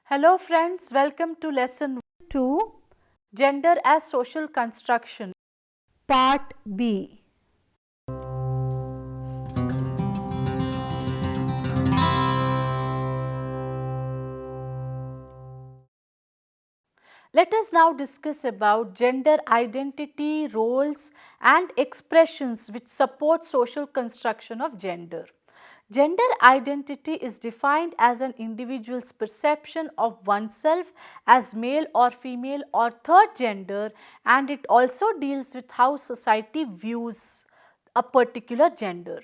Hello friends, welcome to lesson 2, Gender as Social Construction, Part B. Let us now discuss about gender identity, roles and expressions which support social construction of gender. Gender identity is defined as an individual's perception of oneself as male or female or third gender, and it also deals with how society views a particular gender.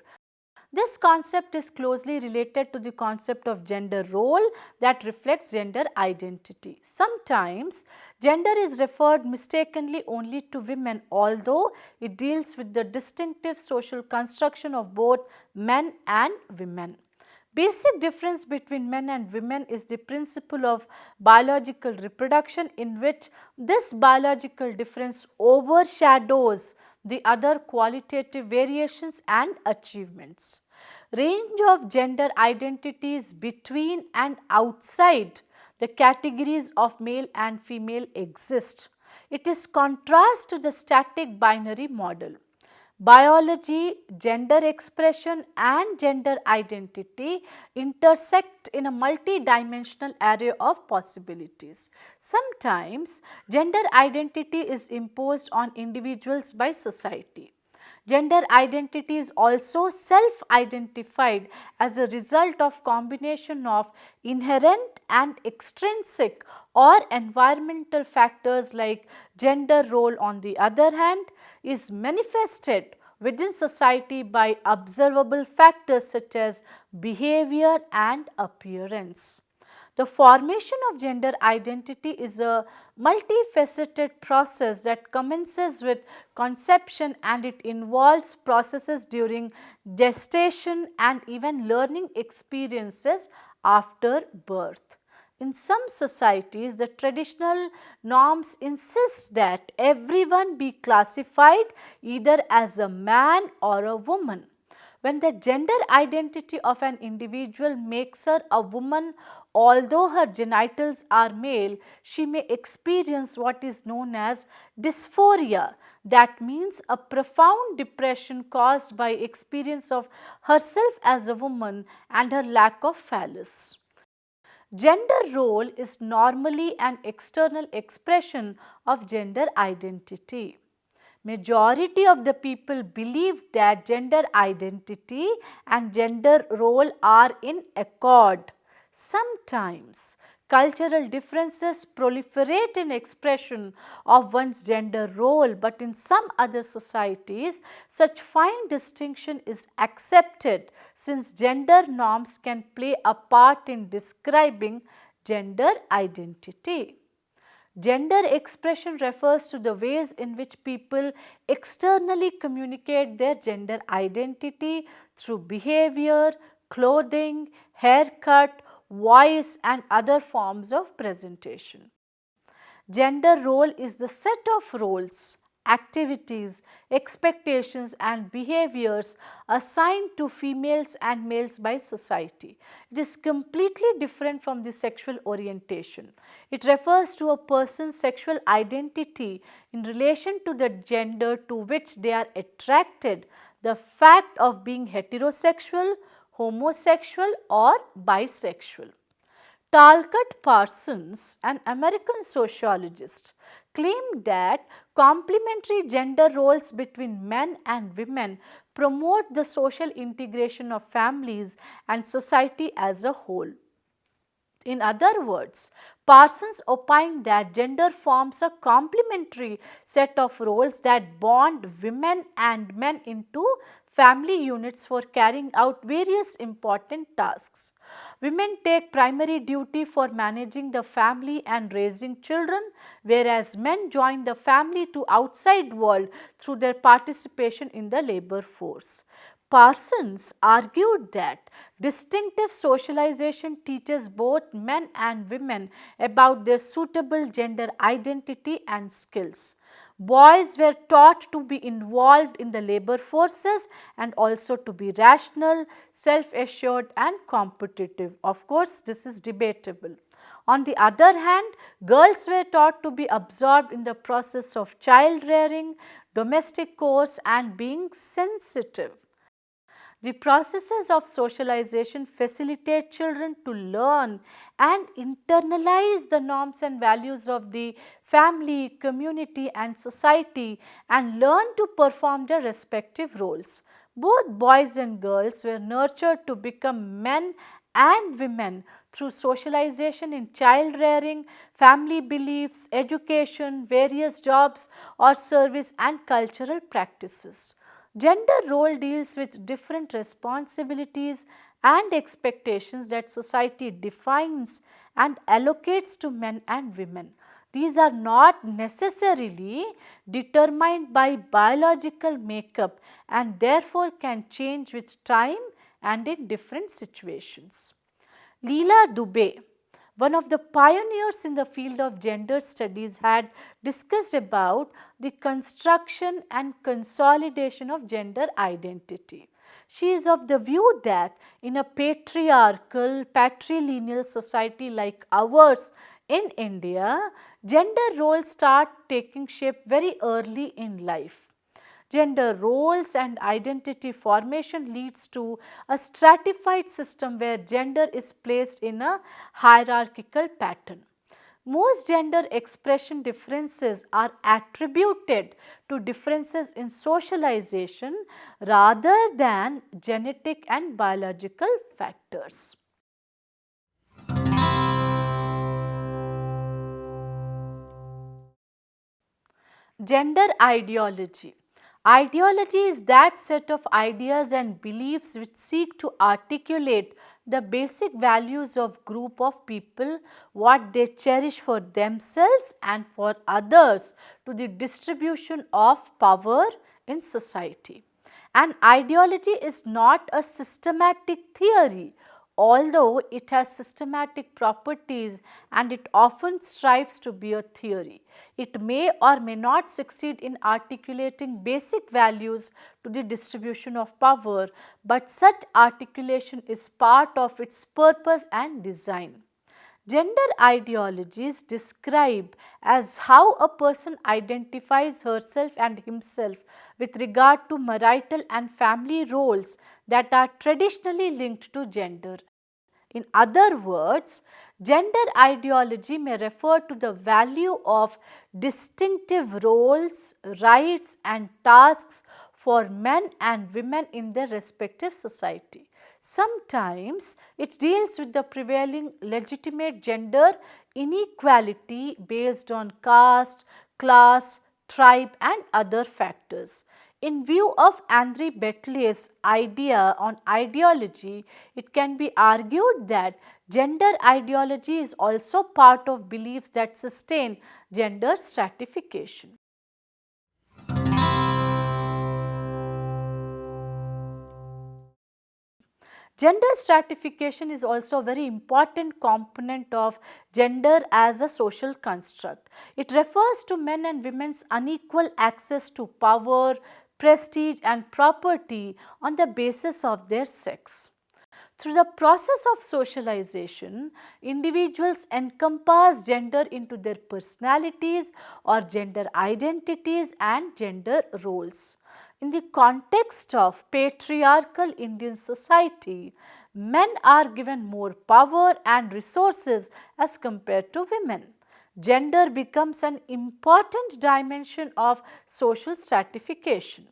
This concept is closely related to the concept of gender role that reflects gender identity. Sometimes gender is referred mistakenly only to women, although it deals with the distinctive social construction of both men and women. Basic difference between men and women is the principle of biological reproduction, in which this biological difference overshadows the other qualitative variations and achievements. Range of gender identities between and outside the categories of male and female exist. It is contrast to the static binary model. Biology, gender expression and gender identity intersect in a multi-dimensional array of possibilities. Sometimes gender identity is imposed on individuals by society. Gender identity is also self-identified as a result of combination of inherent and extrinsic or environmental factors. Like gender role, on the other hand, is manifested within society by observable factors such as behavior and appearance. The formation of gender identity is a multifaceted process that commences with conception, and it involves processes during gestation and even learning experiences after birth. In some societies, the traditional norms insist that everyone be classified either as a man or a woman. When the gender identity of an individual makes her a woman, although her genitals are male, she may experience what is known as dysphoria. That means a profound depression caused by experience of herself as a woman and her lack of phallus. Gender role is normally an external expression of gender identity. Majority of the people believe that gender identity and gender role are in accord. Sometimes cultural differences proliferate in expression of one's gender role, but in some other societies such fine distinction is accepted, since gender norms can play a part in describing gender identity. Gender expression refers to the ways in which people externally communicate their gender identity through behavior, clothing, haircut, voice and other forms of presentation. Gender role is the set of roles, activities, expectations and behaviors assigned to females and males by society. It is completely different from the sexual orientation. It refers to a person's sexual identity in relation to the gender to which they are attracted, the fact of being heterosexual, homosexual or bisexual. Talcott Parsons, an American sociologist, claimed that complementary gender roles between men and women promote the social integration of families and society as a whole. In other words, Parsons opined that gender forms a complementary set of roles that bond women and men into family units for carrying out various important tasks. Women take primary duty for managing the family and raising children, whereas men join the family to outside world through their participation in the labor force. Parsons argued that distinctive socialization teaches both men and women about their suitable gender identity and skills. Boys were taught to be involved in the labor forces and also to be rational, self-assured and competitive. Of course, this is debatable. On the other hand, girls were taught to be absorbed in the process of child rearing, domestic chores and being sensitive. The processes of socialization facilitate children to learn and internalize the norms and values of the family, community and society and learn to perform their respective roles. Both boys and girls were nurtured to become men and women through socialization in child rearing, family beliefs, education, various jobs or service and cultural practices. Gender role deals with different responsibilities and expectations that society defines and allocates to men and women. These are not necessarily determined by biological makeup and therefore can change with time and in different situations. Leela Dubey, one of the pioneers in the field of gender studies, had discussed about the construction and consolidation of gender identity. She is of the view that in a patriarchal, patrilineal society like ours in India, gender roles start taking shape very early in life. Gender roles and identity formation leads to a stratified system where gender is placed in a hierarchical pattern. Most gender expression differences are attributed to differences in socialization rather than genetic and biological factors. Gender ideology. Ideology is that set of ideas and beliefs which seek to articulate the basic values of group of people, what they cherish for themselves and for others to the distribution of power in society. An ideology is not a systematic theory, although it has systematic properties and it often strives to be a theory. It may or may not succeed in articulating basic values to the distribution of power, but such articulation is part of its purpose and design. Gender ideologies describe as how a person identifies herself and himself with regard to marital and family roles that are traditionally linked to gender. In other words, gender ideology may refer to the value of distinctive roles, rights and tasks for men and women in their respective society. Sometimes it deals with the prevailing legitimate gender inequality based on caste, class, tribe and other factors. In view of Henri Berthelot's idea on ideology, it can be argued that gender ideology is also part of beliefs that sustain gender stratification. Gender stratification is also a very important component of gender as a social construct. It refers to men and women's unequal access to power, prestige and property on the basis of their sex. Through the process of socialization, individuals encompass gender into their personalities or gender identities and gender roles. In the context of patriarchal Indian society, men are given more power and resources as compared to women. Gender becomes an important dimension of social stratification.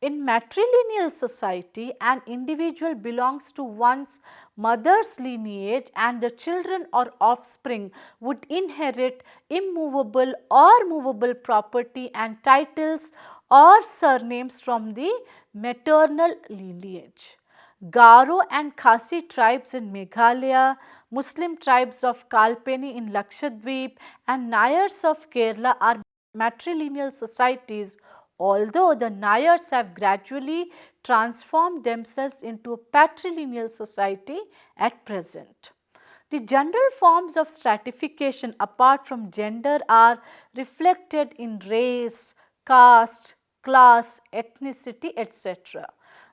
In matrilineal society, an individual belongs to one's mother's lineage and the children or offspring would inherit immovable or movable property and titles or surnames from the maternal lineage. Garo and Khasi tribes in Meghalaya, Muslim tribes of Kalpeni in Lakshadweep and Nayars of Kerala are matrilineal societies, although the Nayars have gradually transformed themselves into a patrilineal society at present. The general forms of stratification apart from gender are reflected in race, caste, class, ethnicity, etc.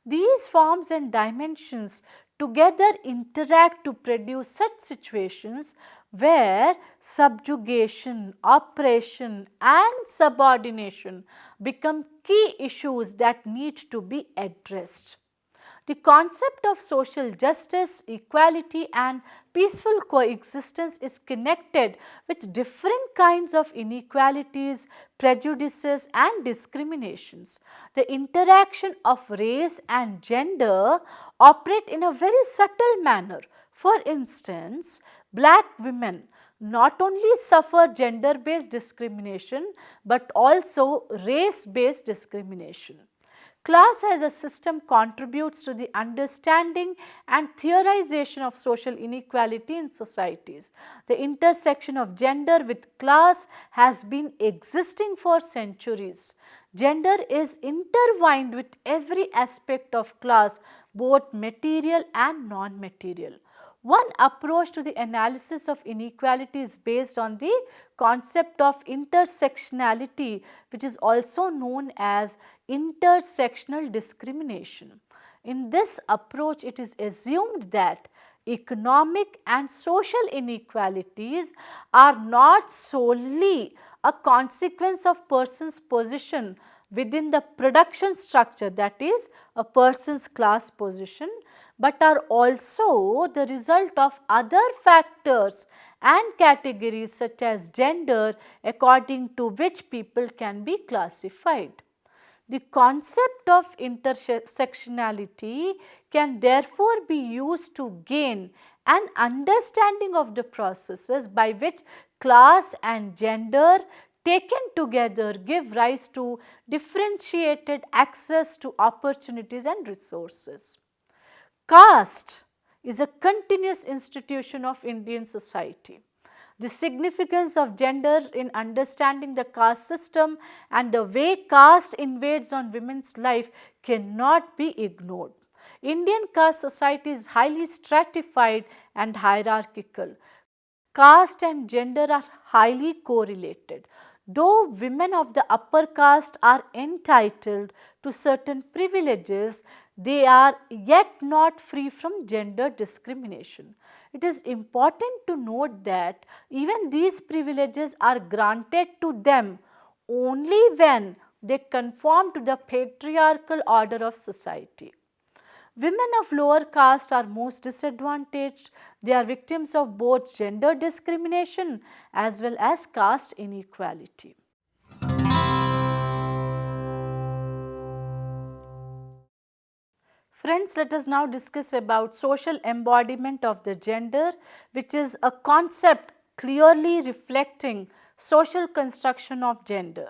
These forms and dimensions together interact to produce such situations where subjugation, oppression and subordination become key issues that need to be addressed. The concept of social justice, equality and peaceful coexistence is connected with different kinds of inequalities, prejudices and discriminations. The interaction of race and gender operate in a very subtle manner. For instance, black women not only suffer gender based discrimination but also race based discrimination. Class as a system contributes to the understanding and theorization of social inequality in societies. The intersection of gender with class has been existing for centuries. Gender is intertwined with every aspect of class, both material and non-material. One approach to the analysis of inequality is based on the concept of intersectionality, which is also known as intersectional discrimination. In this approach, it is assumed that economic and social inequalities are not solely a consequence of person's position within the production structure, that is a person's class position, but are also the result of other factors and categories such as gender, according to which people can be classified. The concept of intersectionality can therefore be used to gain an understanding of the processes by which class and gender taken together give rise to differentiated access to opportunities and resources. Caste is a continuous institution of Indian society. The significance of gender in understanding the caste system and the way caste invades on women's life cannot be ignored. Indian caste society is highly stratified and hierarchical. Caste and gender are highly correlated. Though women of the upper caste are entitled to certain privileges, they are yet not free from gender discrimination. It is important to note that even these privileges are granted to them only when they conform to the patriarchal order of society. Women of lower caste are most disadvantaged. They are victims of both gender discrimination as well as caste inequality. Friends, let us now discuss about social embodiment of the gender, which is a concept clearly reflecting social construction of gender.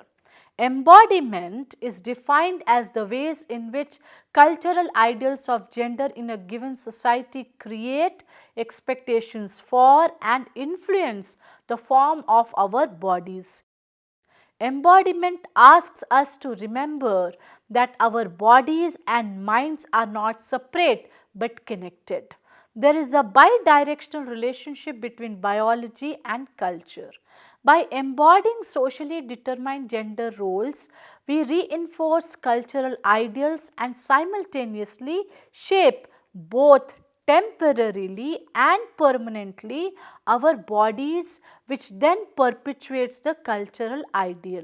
Embodiment is defined as the ways in which cultural ideals of gender in a given society create expectations for and influence the form of our bodies. Embodiment asks us to remember that our bodies and minds are not separate but connected. There is a bidirectional relationship between biology and culture. By embodying socially determined gender roles, we reinforce cultural ideals and simultaneously shape both temporarily and permanently our bodies, which then perpetuates the cultural ideal.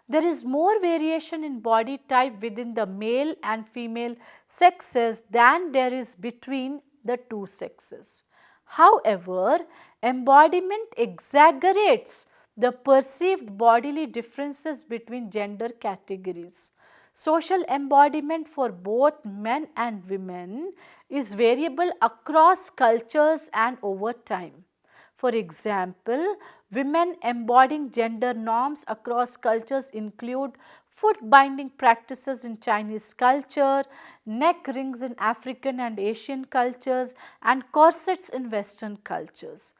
There is more variation in body type within the male and female sexes than there is between the two sexes. However, embodiment exaggerates the perceived bodily differences between gender categories. Social embodiment for both men and women is variable across cultures and over time. For example, women embodying gender norms across cultures include foot binding practices in Chinese culture, neck rings in African and Asian cultures, and corsets in Western cultures.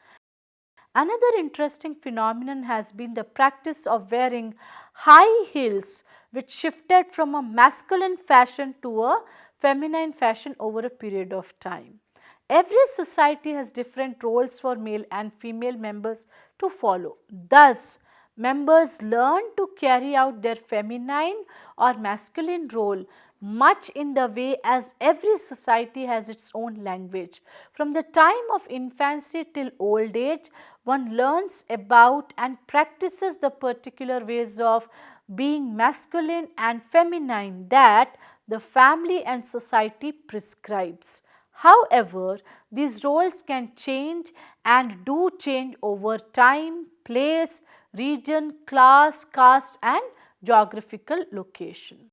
Another interesting phenomenon has been the practice of wearing high heels, which shifted from a masculine fashion to a feminine fashion over a period of time. Every society has different roles for male and female members to follow. Thus, members learn to carry out their feminine or masculine role much in the way as every society has its own language. From the time of infancy till old age, one learns about and practices the particular ways of being masculine and feminine that the family and society prescribes. However, these roles can change and do change over time, place, region, class, caste and geographical location.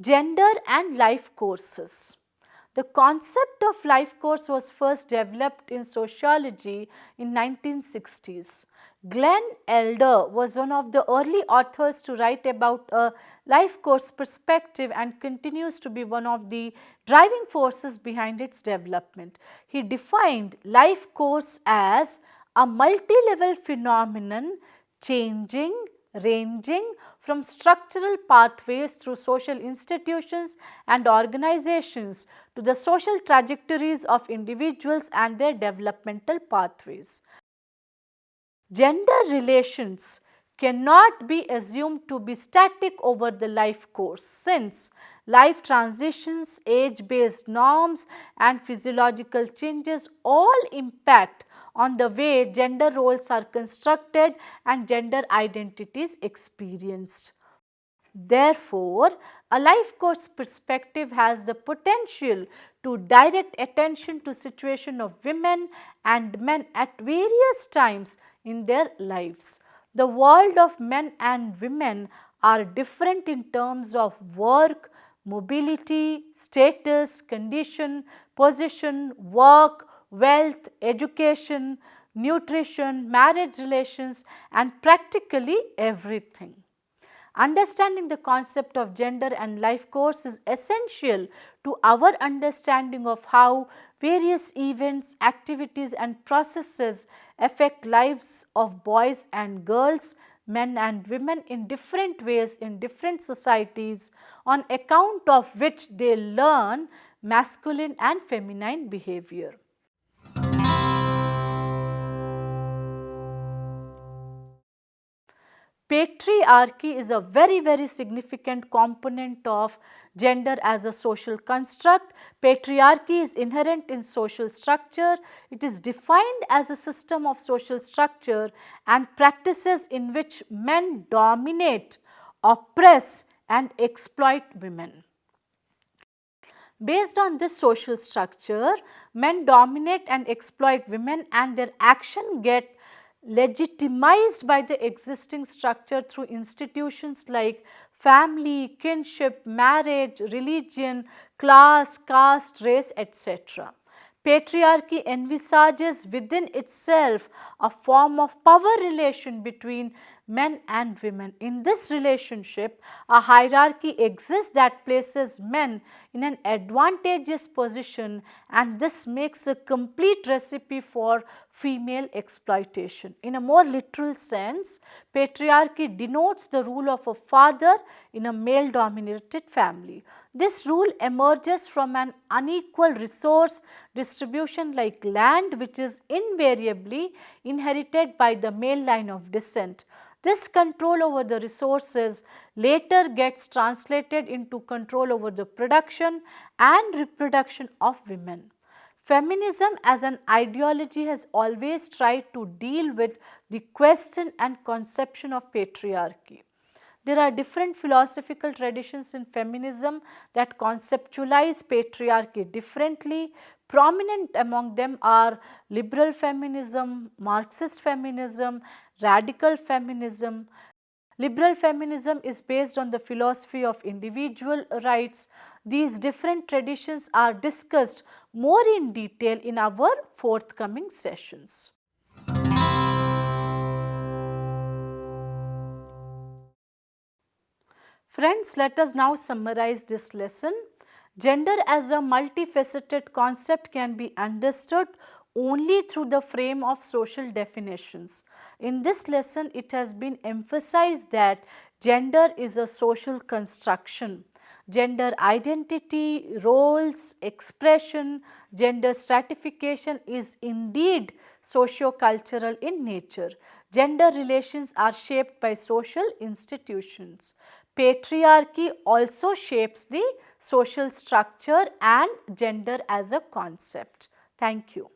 Gender and life courses. The concept of life course was first developed in sociology in 1960s. Glenn Elder was one of the early authors to write about a life course perspective and continues to be one of the driving forces behind its development. He defined life course as a multi-level phenomenon changing, ranging from structural pathways through social institutions and organizations to the social trajectories of individuals and their developmental pathways. Gender relations cannot be assumed to be static over the life course, since life transitions, age-based norms and physiological changes all impact on the way gender roles are constructed and gender identities experienced. Therefore, a life course perspective has the potential to direct attention to situation of women and men at various times in their lives. The world of men and women are different in terms of work, mobility, status, condition, position, work, wealth, education, nutrition, marriage relations and practically everything. Understanding the concept of gender and life course is essential to our understanding of how various events, activities and processes affect lives of boys and girls, men and women in different ways in different societies, on account of which they learn masculine and feminine behavior. Patriarchy is a very significant component of gender as a social construct. Patriarchy is inherent in social structure. It is defined as a system of social structure and practices in which men dominate, oppress and exploit women. Based on this social structure, men dominate and exploit women and their action get legitimized by the existing structure through institutions like family, kinship, marriage, religion, class, caste, race, etc. Patriarchy envisages within itself a form of power relation between men and women. In this relationship, a hierarchy exists that places men in an advantageous position, and this makes a complete recipe for female exploitation. In a more literal sense, patriarchy denotes the rule of a father in a male dominated family. This rule emerges from an unequal resource distribution like land, which is invariably inherited by the male line of descent. This control over the resources later gets translated into control over the production and reproduction of women. Feminism as an ideology has always tried to deal with the question and conception of patriarchy. There are different philosophical traditions in feminism that conceptualize patriarchy differently. Prominent among them are liberal feminism, Marxist feminism, radical feminism. Liberal feminism is based on the philosophy of individual rights. These different traditions are discussed more in detail in our forthcoming sessions. Friends, let us now summarize this lesson. Gender as a multifaceted concept can be understood only through the frame of social definitions. In this lesson, it has been emphasized that gender is a social construction. Gender identity, roles, expression, gender stratification is indeed socio-cultural in nature. Gender relations are shaped by social institutions. Patriarchy also shapes the social structure and gender as a concept. Thank you.